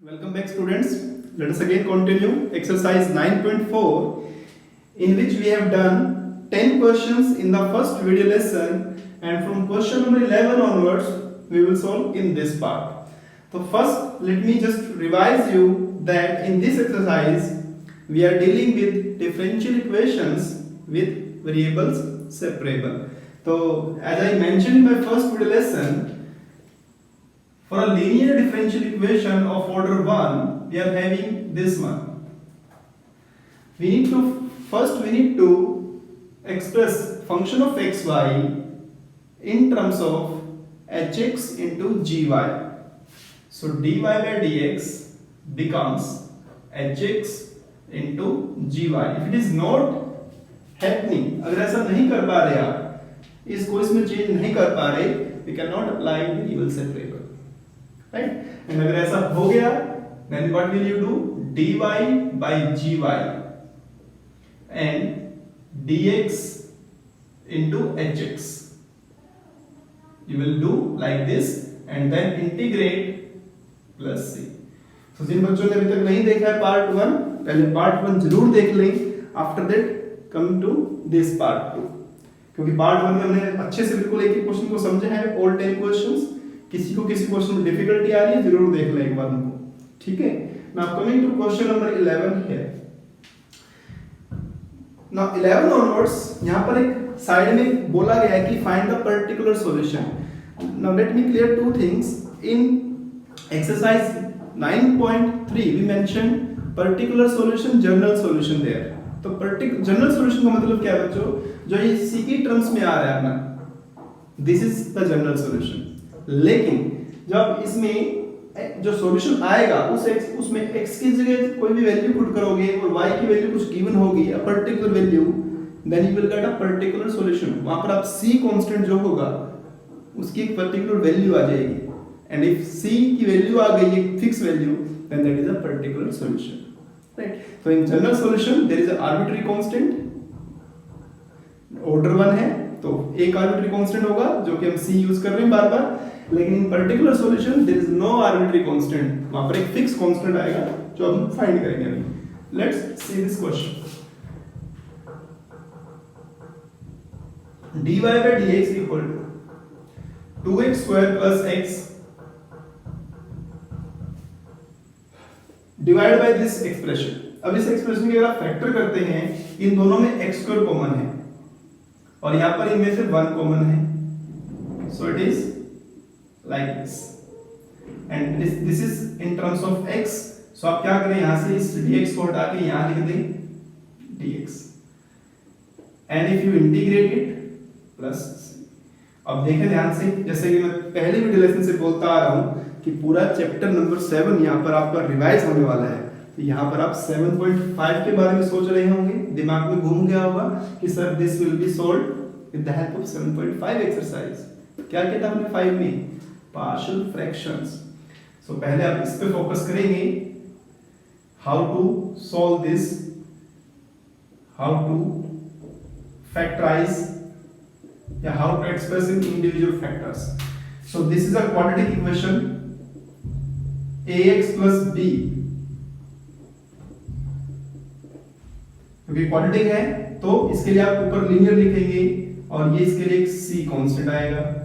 Welcome back students. Let us again continue exercise 9.4 in which we have done 10 questions in the first video lesson and from question number 11 onwards we will solve in this part. So first let me just revise you that in this exercise we are dealing with differential equations with variables separable. So as I mentioned in my first video lesson, for a linear differential equation of order 1, we are having this one. We need to express function of xy in terms of hx into gy. So dy by dx becomes hx into gy. If it is not happening, अगर ऐसा नहीं कर पा रहे आप, इसको इसमें change नहीं कर पा रहे, we cannot apply variable separable. Right? And अगर ऐसा हो गया, then what will you do? dy by gy and dx into hx. You will do like this and then integrate plus c. So जिन बच्चों ने अभी तक नहीं देखा है पार्ट 1, पहले पार्ट 1 जरूर देख लें. After that come to this part 2, क्योंकि पार्ट 1 में हमने अच्छे से बिल्कुल एक ही क्वेश्चन को समझा है, ऑल 10 क्वेश्चंस. किसी को किसी क्वेश्चन में डिफिकल्टी आ रही है जरूर देख लें एक बार उनको. ठीक है. Now coming to question number 11 here. Now 11 onwards यहां पर एक साइड में बोला गया है कि find the particular solution. Now let me clear two things. In exercise 9.3 we mention particular solution, general solution there. तो जनरल सॉल्यूशन का मतलब क्या है बच्चों? जो ये सी की टर्म्स में आ रहा है ना, this is the general solution. लेकिन जब इसमें जो सॉल्यूशन आएगा उसमें x की जगह कोई भी वैल्यू पुट करोगे और y की वैल्यू कुछ गिवन होगी, a particular value, then you will get a particular solution. वहां पर आप c कांस्टेंट जो होगा उसकी एक पर्टिकुलर वैल्यू आ जाएगी. एंड इफ c की वैल्यू आ गई एक fix value, then that is a particular solution. Right. So in general solution there is a arbitrary constant. Order 1 है तो एक आर्बिट्री कांस्टेंट होगा जो कि हम c यूज कर रहे हैं बार बार. लेकिन in particular solution there is no arbitrary constant. वहां पर एक फिक्स कांस्टेंट आएगा जो हम फाइंड करेंगे अभी. Let's see this question. dy by dx equal to 2x square plus x divided by this expression. अब इस एक्सप्रेशन के अगर आप फैक्टर करते हैं, इन दोनों में x स्क्वायर कॉमन है और यहां पर इनमें से 1 कॉमन है. So it is like this and this is in terms of x. so आप क्या करें, यहां से इस dx को हटा के यहां लिख दें dx and if you integrate it plus c. अब देखें ध्यान से, जैसे कि मैं पहले वीडियो लेसन से बोलता आ रहा हूं कि पूरा चैप्टर नंबर 7 यहां पर आपका रिवाइज होने वाला है. तो यहां पर आप 7.5 के बारे में सोच रहे होंगे, दिमाग में घूम गया होगा कि sir this will be solved with the help of 7.5 exercise. क्या कहता है हमने 5 में? partial fractions. So पहले आप इस पे फोकस करेंगे, how to solve this, how to factorize या how to express in individual factors. So this is a quadratic equation ax plus b. क्योंकि quadratic है तो इसके लिए आप ऊपर लीनियर लिखेंगे और ये इसके लिए एक c कांस्टेंट आएगा.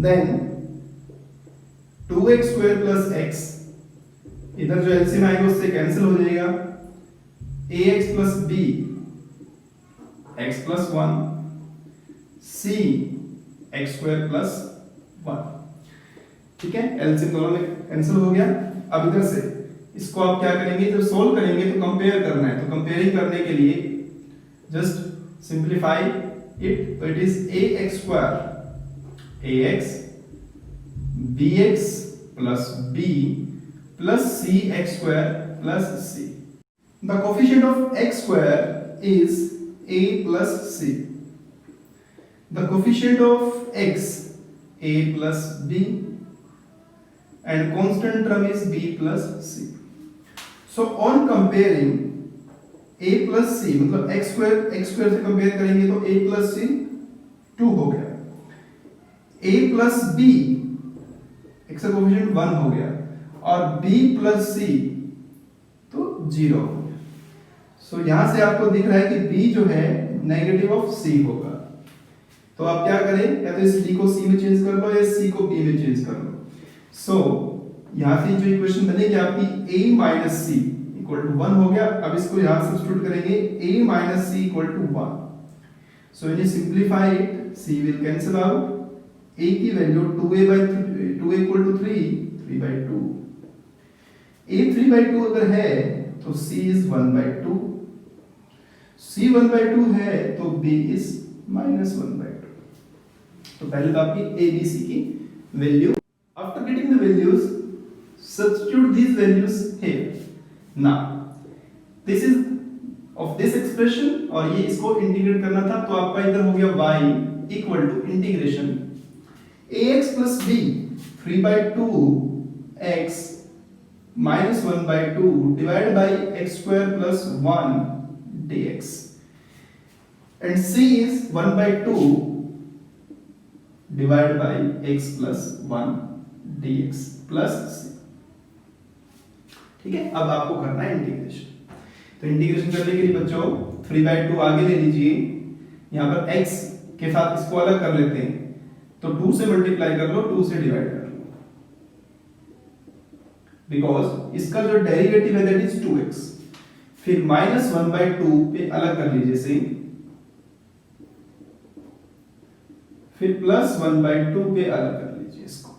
then 2x square plus x, इधर जो एलसीएम आएगा उससे कैंसिल हो जाएगा. ax plus b x plus 1 c x square plus 1. ठीक है, एलसीएम दोनों में कैंसिल हो गया. अब इधर से इसको आप क्या करेंगे, जब सोल्व करेंगे तो कंपेयर करना है. तो कंपेयरिंग करने के लिए जस्ट सिंप्लीफाई इट. तो it is ax square ax bx plus b plus cx square plus c. The coefficient of x square is a plus c. The coefficient of x a plus b and constant term is b plus c. So on comparing a plus c, मतलब x square से compare करेंगे तो a plus c 2 हो गया. a plus B x का coefficient 1 हो गया, और b प्लस सी तो 0 हो गया। सो यहां से आपको दिख रहा है कि b जो है नेगेटिव ऑफ c होगा। तो आप क्या करें, या तो इस d को c में चेंज कर लो या c को b में चेंज कर लो। सो यहां से जो इक्वेशन बनेगी आपकी a minus c equal to 1 हो गया। अब इसको यहां सब्स्टिट्यूट करेंगे a minus c equal to 1। So when you simplify it c will cancel out, a की value 2a equal to 3/2। a 3/2 अगर है तो c इज 1/2, c 1/2 है तो b इज -1/2। तो पहले तो आपकी a b c की value, after getting the values substitute these values here. Now this is of this expression और ये इसको इंटीग्रेट करना था, तो आपका इधर हो गया y equal to integration ax plus b 3/2x minus 1/2 divided by x square plus 1 dx, and c is 1/2 divided by x plus 1 dx plus c। ठीक है, अब आपको करना है इंटीग्रेशन। तो इंटीग्रेशन करने के लिए बच्चों 3/2 आगे ले लीजिए, यहां पर x के साथ इसको अलग कर लेते हैं, तो 2 से मल्टीप्लाई कर लो, 2 से डिवाइड कर लो, बिकॉज इसका जो डेरिवेटिव है दैट इज 2x। फिर -1/2 पे अलग कर लीजिए से, फिर +1/2 पे अलग कर लीजिए इसको।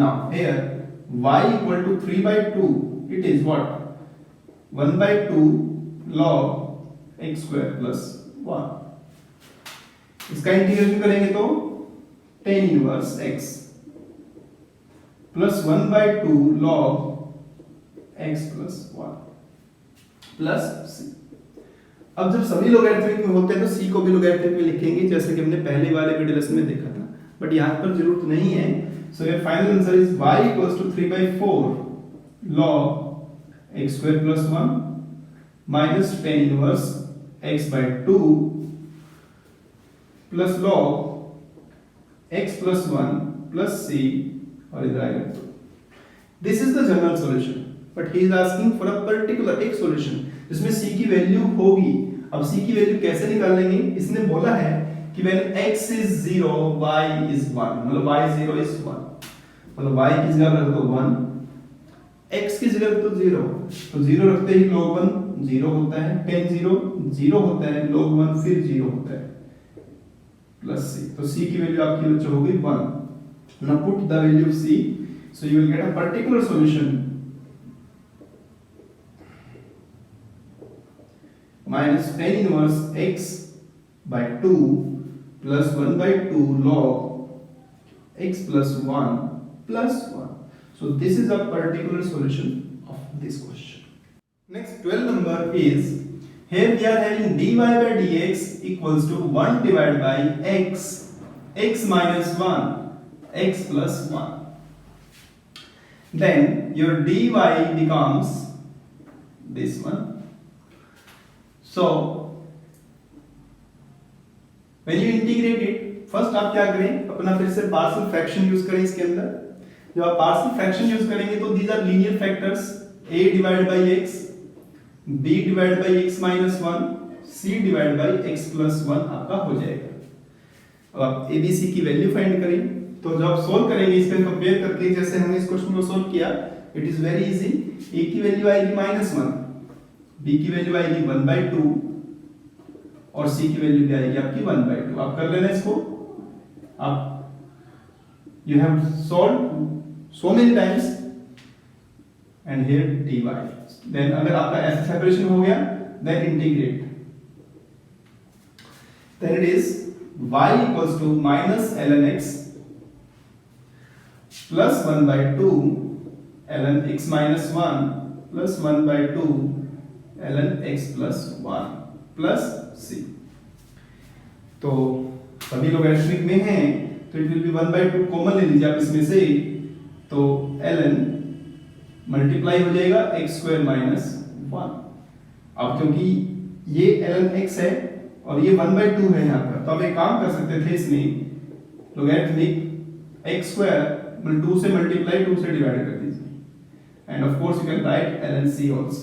Now here y equal to 3/2, it is what? 1/2 log x square plus 1। इसका इंटीग्रेशन करेंगे तो tan inverse x plus 1/2 log x plus 1 plus c। अब जब सभी लोगैरिथमिक में होते हैं तो c को भी लोगैरिथमिक में लिखेंगे, जैसे कि हमने पहले वाले वीडियो लेसन में देखा था, बट यहाँ पर जरूरत नहीं है। So your final answer is y equals to 3/4 log x square plus 1 minus tan inverse x by 2 plus log x plus 1 plus c, और इधर आएगा 2। This is the general solution, but he is asking for a particular एक solution जिसमें c की value होगी। अब c की value कैसे निकालेंगे, इसने बोला है कि when x is 0 y is 1, मतलब y 0 is 1, मतलब y की जगह रख दो 1, x की जगह रख दो 0, तो 0 रखते ही log 1 0 होता है, tan 0 0 होता है, log 1 फिर 0 होता है, प्लस c। तो c की वैल्यू आपकी बच्चों हो गई 1। Now put the value of c, so you will get a particular solution minus tan inverse x by 2 plus 1/2 log x plus 1 plus 1. So this is a particular solution of this question. Next 12 number is, here we are having dy by dx equals to 1 divided by x minus 1 x plus 1. Then your dy becomes this one. So when you integrate it, first आप क्या करें, अपना फिर से partial fraction use करें इसके अंदर। जब आप पार्शियल फ्रैक्शन यूज करेंगे तो these are linear factors, a divided by x, b divided by x minus 1, c divided by x plus 1 आपका हो जाएगा। अब आप a b c की वैल्यू फाइंड करें, तो जब आप सोल्व करेंगे इसके कंपेयर करके, जैसे हमने इस क्वेश्चन को सोल्व किया, it is very easy. a की वैल्यू आएगी -1, b की वैल्यू आएगी 1/2 और c की वैल्यू भी आएगी आपकी 1/2। आप कर लेना इसको, आप you have solved so many times and here dy, then अगर आपका ऐसा सेपरेशन हो गया, then integrate, then it is y equals to minus ln x plus 1/2 ln x minus 1 plus 1/2 ln x plus 1 plus c। तो सभी लोग algebraic में हैं, तो इट विल बी 1/2 कॉमन ले लीजिए आप इसमें से, तो ln मल्टीप्लाई हो जाएगा x स्क्वायर माइनस 1। अब क्योंकि ये ln x है और ये 1/2 है यहाँ पर, तो आप एक काम कर सकते थे, इसमें लोगैरिथमिक x स्क्वायर मतलब 2 से मल्टीप्लाई 2 से डिवाइड कर दीजिए end of course you can write ln c also,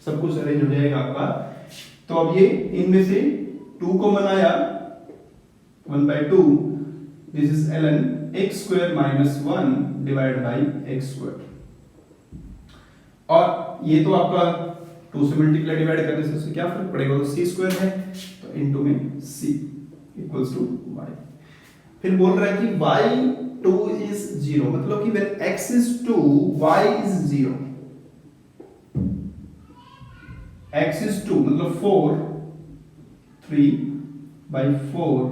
सब कुछ अरेंज हो जाएगा आपका। तो अब ये इनमें से 2 कॉमन आया 1/2, this is ln x square minus 1 divide by x square, और ये तो आपका 2 से मल्टीप्लाई डिवाइड करने से उससे क्या फर्क पड़ेगा, तो c स्क्वायर है तो इनटू में c इक्वल्स टू y। फिर बोल रहा है कि y2 is 0, मतलब कि when x is 2 y is 0, x is 2 मतलब 4 3/4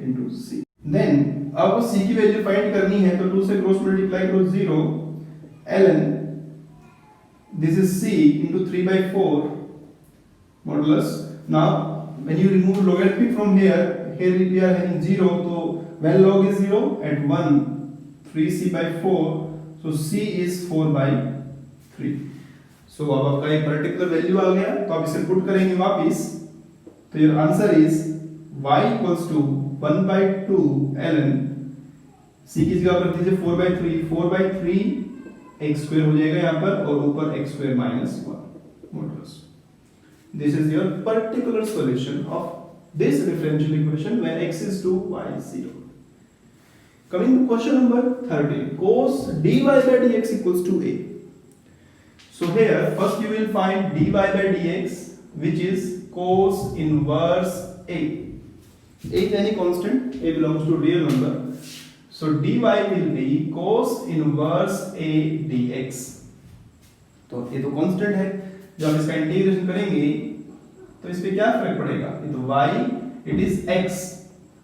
into c। देन अब c की वैल्यू फाइंड करनी है तो 2 से क्रॉस मल्टीप्लाई करो 0 ln this is c into 3/4 modulus। Now when you remove logarithmic from here we are having 0, so when log is 0 at 1 3c/4, so c is 4/3। so अब आपका एक particular value आ गया तो आप इसे पुट करेंगे वापस, तो your answer is y equals to 1/2 ln c की जगह पर दीजिए 4/3 x स्क्वायर हो जाएगा यहाँ पर और ऊपर x square minus 1 modulus. This is your particular solution of this differential equation when x is 2 y is 0। coming to question number 13, cos dy by dx equals to a। so here first you will find dy by dx which is cos inverse a is any constant, a belongs to real number, so dy will be cos inverse a dx। तो ये तो constant है, जब हम इसका integration करेंगे तो इस पे क्या फर्क पड़ेगा, ये तो y it is x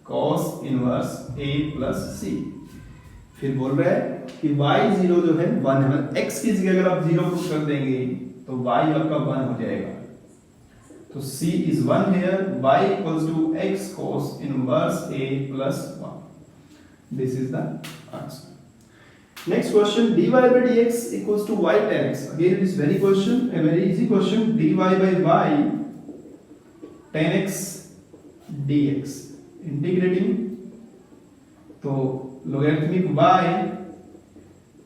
cos inverse a plus c। फिर बोल रहा है कि y0 जो है 1 है, मतलब x की जगह अगर आप 0 पुट कर देंगे तो y आपका 1 हो जाएगा, तो c is 1 here, y equals to x cos inverse a plus 1। this is the answer। next question, dy by dx equals to y tan x। again it is very easy question, dy by y tan x dx integrating तो logarithmic y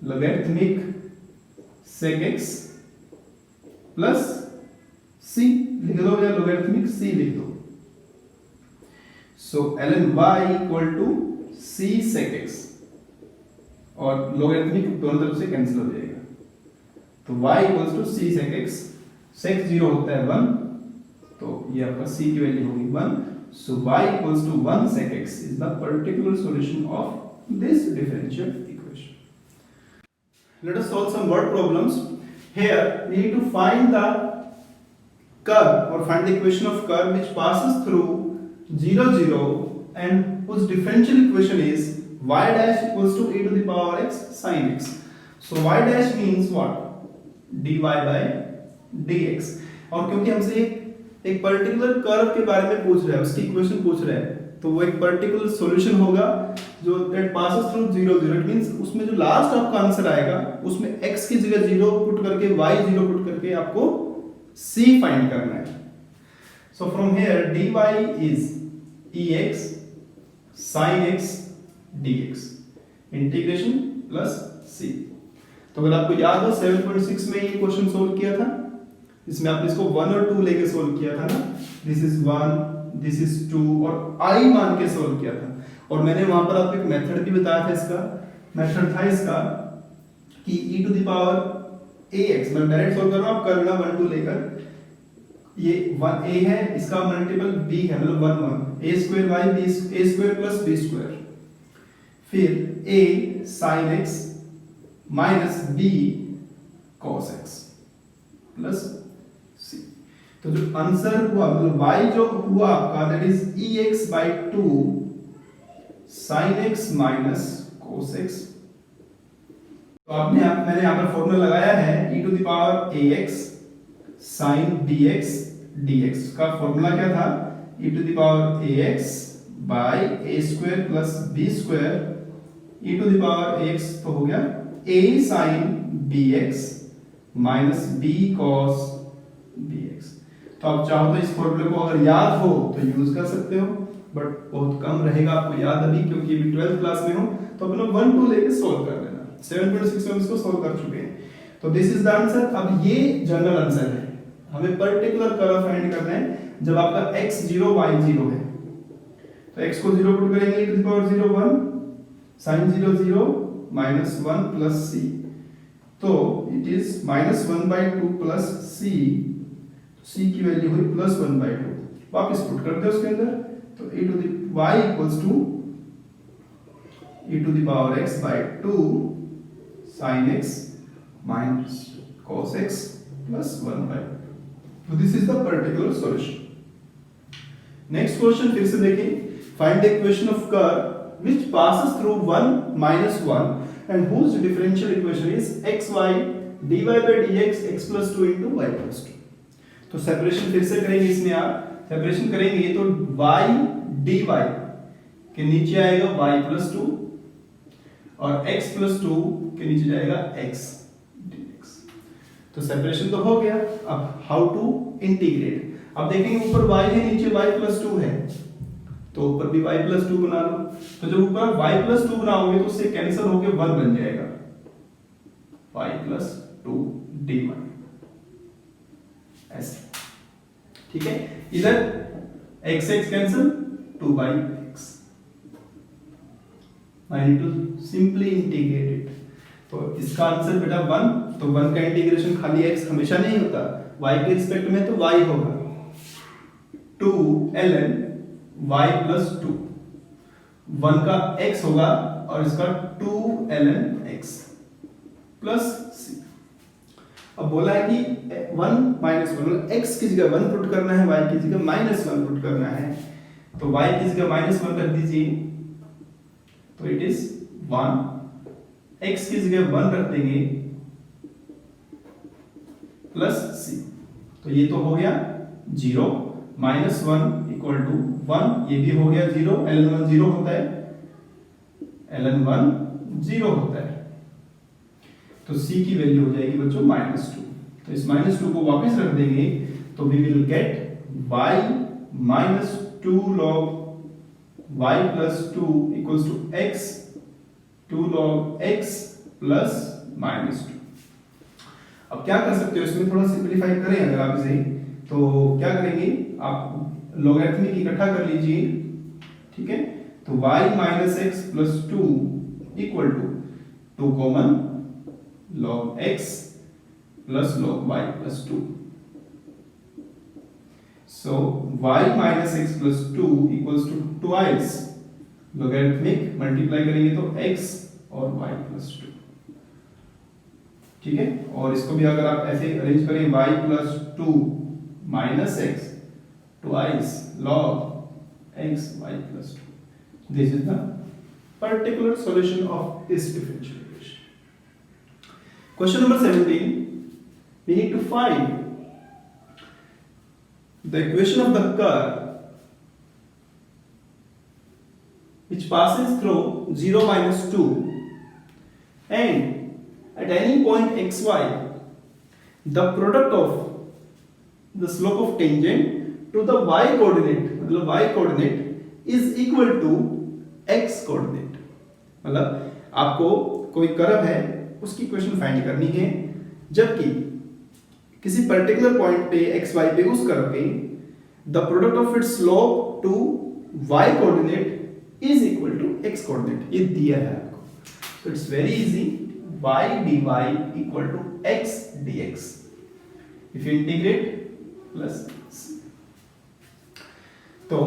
logarithmic sec x plus c लिख दो या logarithmic c लिख दो, so ln y equal to c sec x और logarithmic दोनों तरफ से कैंसिल हो जाएगा, तो y equals to c sec x, sec 0 होता है 1 तो ये आपका c की वैल्यू होगी 1, so y equals to 1 sec x is the particular solution of this differential equation। let us solve some word problems। here we need to find the curve or find the equation of curve which passes through 0 0 and whose differential equation is y dash equals to a to the power x sin x। so y dash means what, dy by dx, और क्योंकि हमसे एक particular curve के बारे में पूछ रहा है, उसकी इक्वेशन पूछ रहा है, तो वो एक पर्टिकुलर सॉल्यूशन होगा जो that passes through 0 0। It means उसमें जो लास्ट आपका आंसर आएगा उसमें x की जगह 0 पुट करके y 0 पुट करके आपको c फाइंड करना है। So from here dy is ex sin x dx integration plus c। तो अगर आपको याद हो 7.6 में ये क्वेश्चन सोल्व किया था, इसमें आपने इसको 1 और 2 लेके सोल्व किया था ना, दिस इज 1 दिस इज 2 और i मान के सोल्व किया था, और मैंने वहां पर आपको एक मेथड भी बताया था, इसका मेथड था इसका कि e to the power ax, मैं डायरेक्ट सोल्व कर रहा हूं, आप कर लेना 1 2 लेकर, ये 1 a है, इसका मल्टीपल b है, मतलब 1 1 a square y b a square plus b square, फिर a sin x minus b cos x plus c। तो जो आंसर हुआ मतलब y जो हुआ आपका that is ex/2 sin x minus cos x। तो मैंने यहाँ पर फॉर्मूला लगाया है e to the power ax sin bx dx का फॉर्मूला क्या था, e to the power ax by a square plus b square e to the power ax तो हो गया a sin bx minus b cos bx। तो आप चाहो तो इस फॉर्मूले को अगर याद हो तो यूज कर सकते हो, बट बहुत कम रहेगा, आपको याद अभी, क्योंकि अभी 12th क्लास में हो, तो अपना 1 2 लेके सोल्व कर लेना। 7.6 में इसको सोल्व कर चुके हैं, तो दिस इज द आंसर। अब ये जनरल आंसर है, हमें पर्टिकुलर कर्व फाइंड करना है जब आपका x 0 y 0 है। तो x को 0 पुट करेंगे, to the power 0 1, sin 0 0 minus 1 plus c, तो it is -1/2 plus c, c की वैल्यू हुई +1/2, वापस पुट कर दो उसके अंदर, तो e to the y equals to e to the power x by 2 sin x minus cos x plus 1/2। तो this is the particular solution. Next question फिर से देखें, find the equation of curve which passes through 1 minus 1 and whose differential equation is xy dy by dx x plus 2 into y plus 2। तो separation फिर से करेंगे, इसमें आप separation करेंगे तो y dy के नीचे आएगा y plus 2 और x plus 2 के नीचे जाएगा x dx। तो सेपरेशन तो हो गया, अब हाउ टू इंटीग्रेट। अब देखेंगे ऊपर y है, नीचे y plus 2 है, तो ऊपर भी y plus 2 बना लो। तो जब ऊपर y plus 2 बनाओगे तो उससे कैंसिल होके 1 बन जाएगा, y plus 2 dy ऐसे, ठीक है। इधर x x cancel, 2/x। I need to simply integrate it। तो इसका आंसर बेटा 1, तो 1 का इंटीग्रेशन खाली x हमेशा नहीं होता, y के रिस्पेक्ट में तो y होगा 2 ln y plus 2, 1 का x होगा और इसका 2 ln x plus c। अब बोला है कि 1 minus 1, x की जगह 1 पुट करना है, y की जगह -1 पुट करना है, तो y की जगह -1 रख दीजिए, तो इट इज 1, x की जगह 1 रख देंगे प्लस c, तो ये तो हो गया 0, -1 इक्वल टू 1, ये भी हो गया 0, ln 1 0 होता है, ln 1 0 होता है, तो c की वैल्यू हो जाएगी बच्चों -2। तो इस -2 को वापस रख देंगे, तो we will get y -2 log y plus 2 equals to x 2 log x plus -2। अब क्या कर सकते हो, इसमें थोड़ा सिंपलीफाई करें अगर आप इसे, तो क्या करेंगे, आप लॉगरिथमिक इकट्ठा कर लीजिए, ठीक है। तो y minus x plus 2 equal to 2 common log x plus log y plus 2। So y minus x plus 2 equals to twice logarithmic multiply करेंगे तो x और y plus 2, ठीक है। और इसको भी अगर आप ऐसे अरेंज करें, y plus 2 minus x twice log x y plus 2, this is the particular solution of this differential equation। Question number 17, we need to find the equation of the curve which passes through 0 minus 2 and at any point xy the product of the slope of tangent to the y coordinate, मतलब y coordinate is equal to x coordinate। मतलब आपको कोई curve है, उसकी equation find करनी है, जबकि किसी पर्टिकुलर पॉइंट पे एक्स वाई पे उस कर्व पे the product of its slope to y coordinate is equal to x coordinate, ये दिया है आपको। तो it's very easy, y d y equal to x d x, if you integrate plus, तो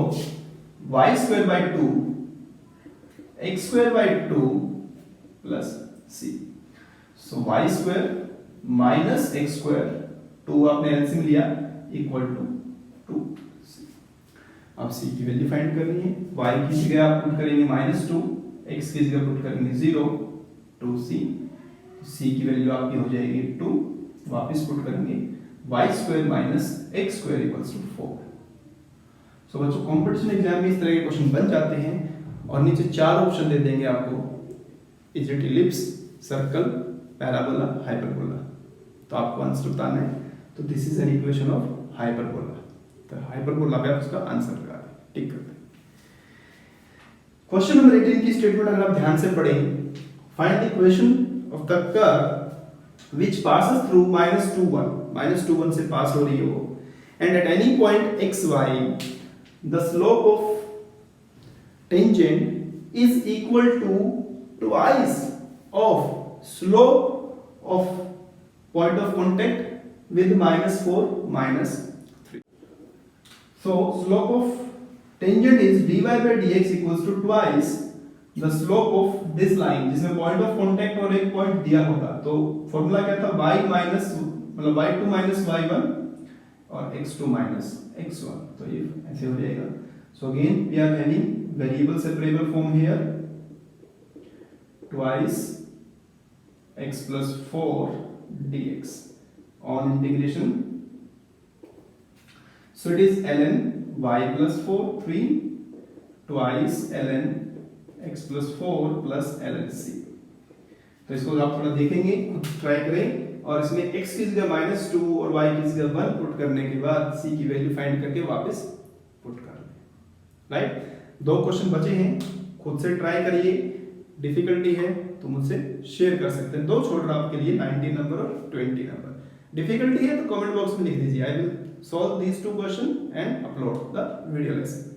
y square by 2 x square by 2 plus c, so y square minus x square, 2 आपने LCM लिया, equal to 2c। अब c की value find करनी है, y की जगह आप पुट करेंगे -2, x की जगह पुट करेंगे 0, 2c, c की वैल्यू आपकी हो जाएगी 2, वापस पुट करेंगे y square minus x square equals to 4। So बच्चों कंपटीशन एग्जाम में इस तरह के क्वेश्चन बन जाते हैं, और नीचे 4 ऑप्शन दे देंगे आपको, is it ellipse, circle, parabola, hyperbola, तो आपको आंसर बताना है। तो this is an equation of hyperbola, तो हाइपरबोला पे आप उसका आंसर लगा दें, टिक कर दें। क्वेश्चन नंबर 18 की स्टेटमेंट अगर आप ध्यान से पढ़ें, find the equation of the curve which passes through -2 1 से पास हो रही हो and at any point xy the slope of tangent is equal to twice of slope of point of contact with -4 -3. So slope of tangent is dy by dx equals to twice the slope of this line, जिसमें point of contact और एक point दिया होगा. तो formula क्या था, y minus मतलब y2 minus y1 और x2 माइनस x1. तो ये ऐसे हो जाएगा. So again we are having variable separable form here, twice x plus 4 dx on integration. So it is ln y plus 4 3 twice ln x plus 4 plus ln c. तो इसको आप थोड़ा देखेंगे, खुद ट्राई करें और इसमें x की जगह -2 और y की जगह 1 पुट करने के बाद c की वैल्यू फाइंड करके वापस पुट कर लें. राइट, 2 क्वेश्चन बचे हैं, खुद से ट्राई करिए. डिफिकल्टी है तो मुझसे शेयर कर सकते हैं. 2 छोड़ रहा आपके लिए, 19 नंबर और 20 नंबर. डिफिकल्टी है तो कमेंट बॉक्स में लिख दीजिए. I will solve these 2 questions and upload the video lesson.